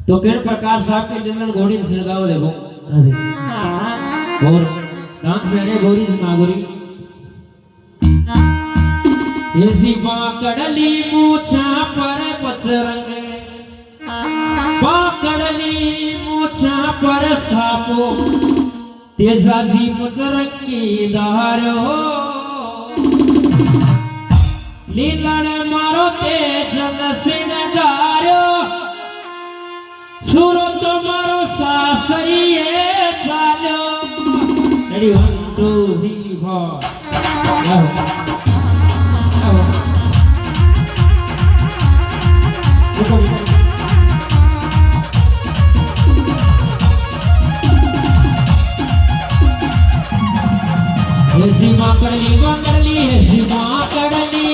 तो किन प्रकार साहब के जिंदन घोड़ी से लगाओ देखो और दांत मेरे गोरी से नागोरी ऐसी पाकड़ली मूछा पर पचरंग पाकड़ली मूछा पर सापो तेजाजी पचरंगी दारो लीलण मारो तेजल सिंगारो सूरत मारो सासरिए चालो रेडी 1 2 3 4 ऐसी माकड़ली माकड़ली ऐसी माकड़ली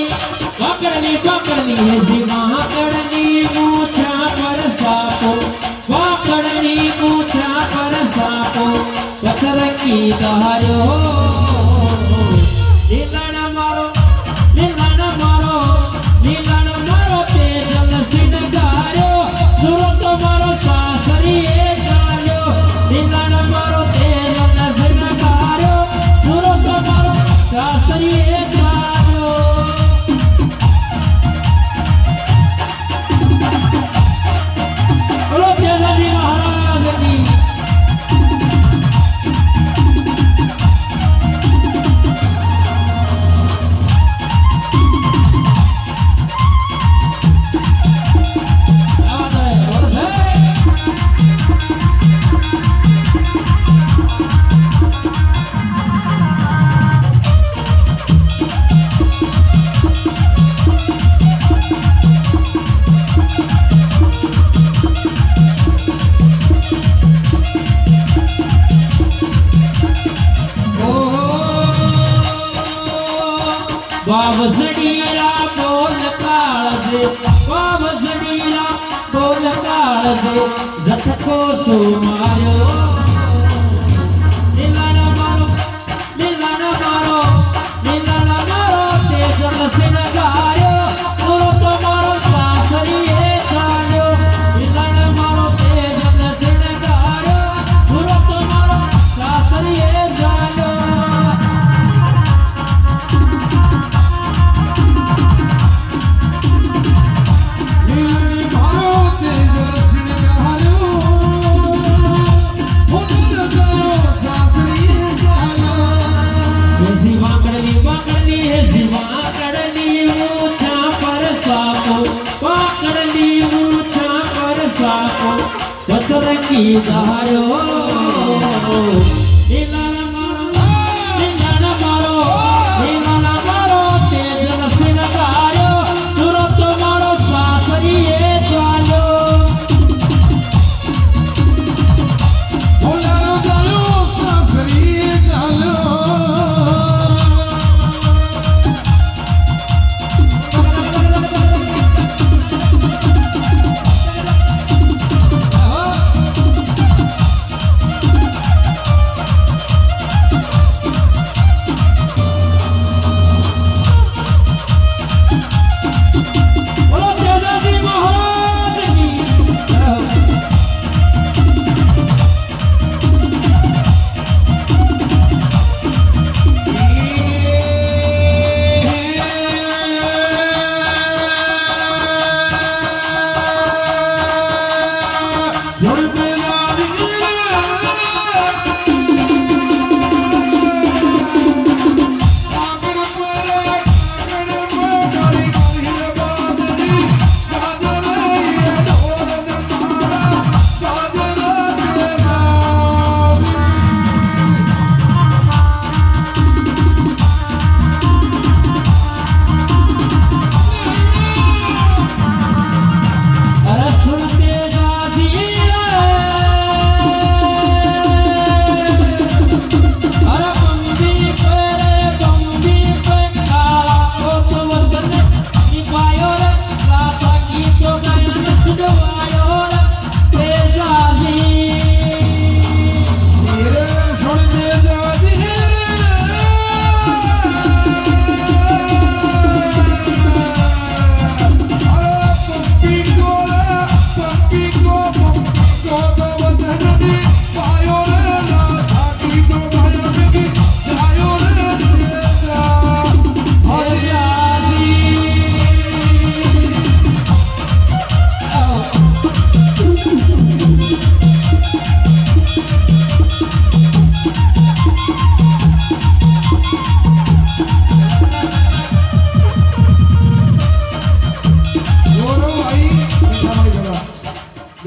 माकड़ली माकड़ली ऐसी माकड़ली मूछा पर सापो माकड़ली मूछा पर सापो पचरंगी दारो लीलण मारो लीलण मारो तेजल सिंगारो सूरत मारो सासरिए चालो लीलण मारो तेजल सिंगारो सूरत मारो सासरिए चालो बोलो तेजाजी महाराज की बाबसड़ीला बोल काळजे बाबसड़ीला बोल काळजे जथको सो मारो लीलण मारो लीलण मारो लीलण मारो तेजल सिंगारो सूरत मारो सासरिए चालो लीलण मारो तेजल सिंगारो सूरत मारो सासरिए चालो पचरंगी दारो लीलण मारो लीलण मारो तेजल सिंगारो सूरत मारो सासरिए चालो बोलारो चालो सासरिए चालो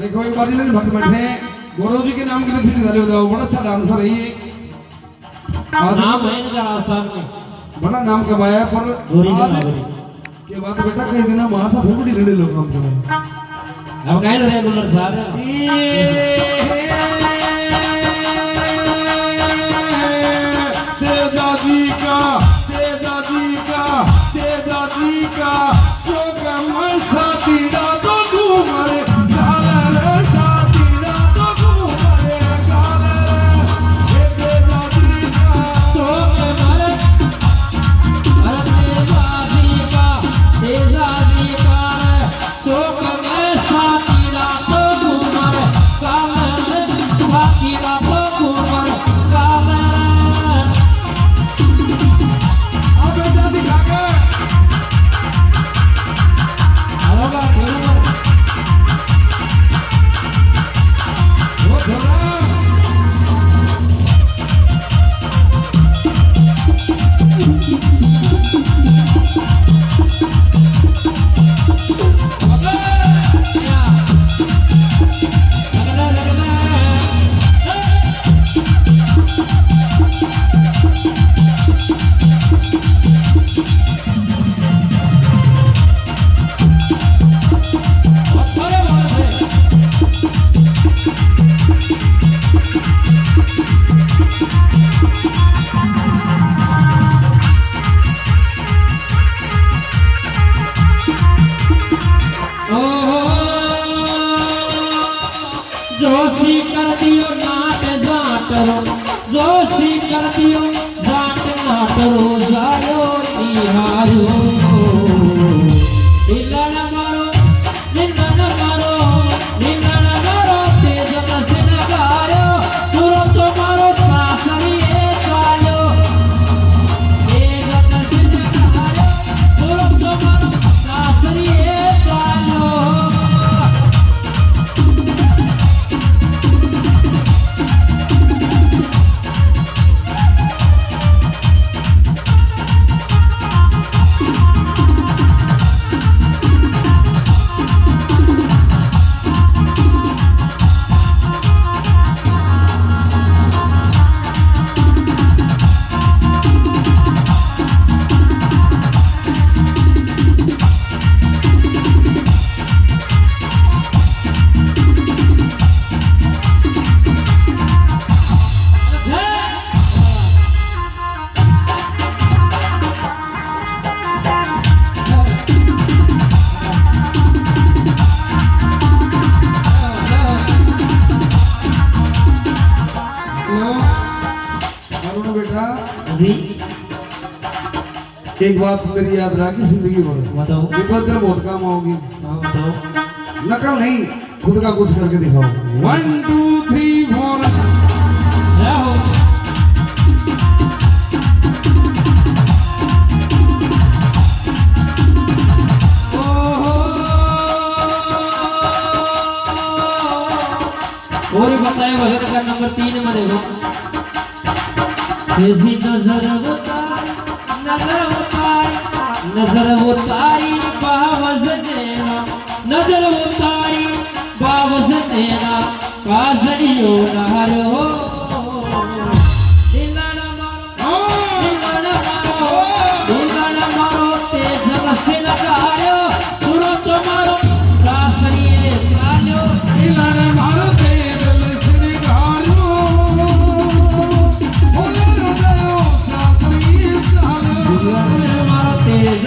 देखो एक बार इधर भक्त बैठे हैं गौरव जी के नाम की नथी निकाले बताओ बड़ा अच्छा डांसर है ये नाम है इनका राजस्थान में बड़ा नाम कमाया पर गोरी आज नागरी के बाद बेटा कई दिन वहां से फुगड़ी लड़े लोग काम करे अब कहीं तो रेगुलर साहब दादी का जो गम साथी तो घूमरे गाले साथी तो घूमरे गाले दादी का तो मरे तेजादी का तो मैं साथी तो घूमर काले साथी तो घूमर काले अब दादी का जोशी कर दियो नाट जाटरो जोशी कर दियो जाट नाटरो जायो निहारो निलण मारो तेज नसन गायो तुरंत मारो सासरिए चालो तेज नसन गायो तुरंत मारो सासरिए चालो जी एक बात मेरी याद रखी जिंदगी भर बताओ एक बार तेरा बहुत काम आओगी हाँ बताओ नकल नहीं खुद का कुछ करके दिखाओ 1 2 3 4 क्या हो और बताए वगैरह का नंबर 3 में देखो तेजी नजर वो तारी बावज देना नजर वो तारी बावज देना काजरियो नहरो दिलण मारो तेज से लगायो तुरंत मारो सासरिए चालो दिलण मारो तेज से लगायो बोले न जाओ साथी चालो मारो तेज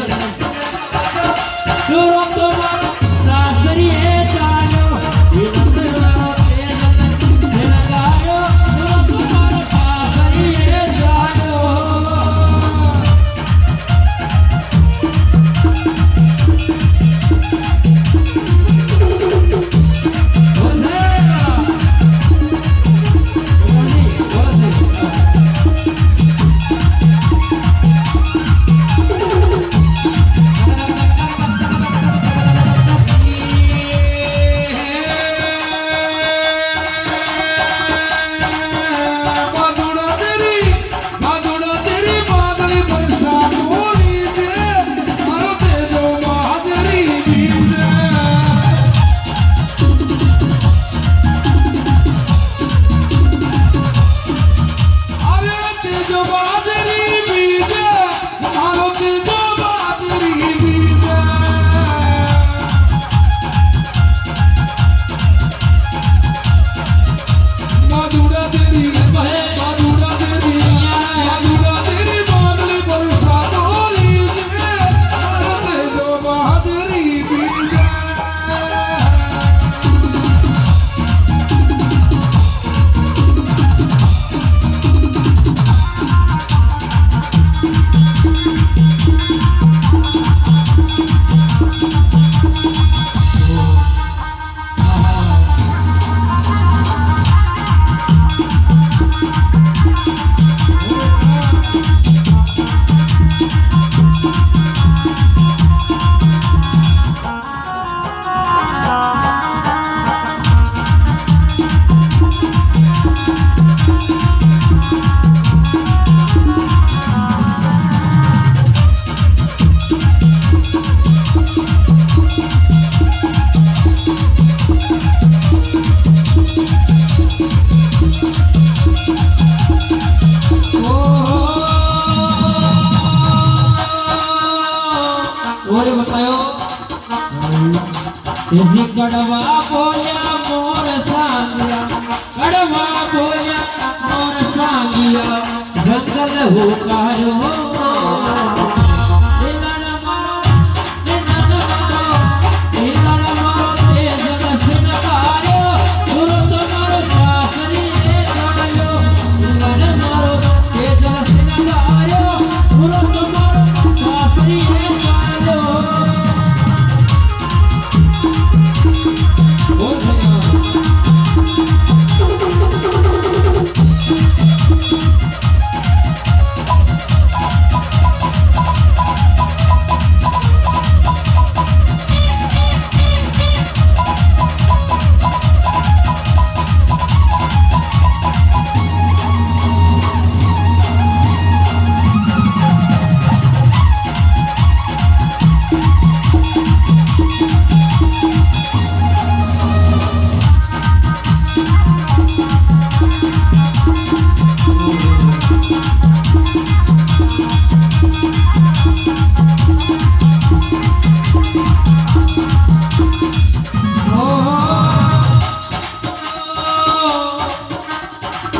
तेजी कड़वा बोलिया मोर सांगिया, कड़वा बोलिया मोर सांगिया, जंगल हुकारो हिलण मारो हिलण मारो तेज दर्शन कार्यो तुरंत मारो शास्त्री कार्यो हिलण मारो तेज दर्शन कार्यो तुरंत मारो शास्त्री कार्यो बोल भैया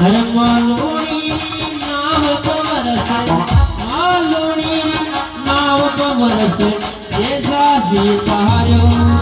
अरे मालोनी नाव कमर से मालोनी नाव कमर से ये जाती तारो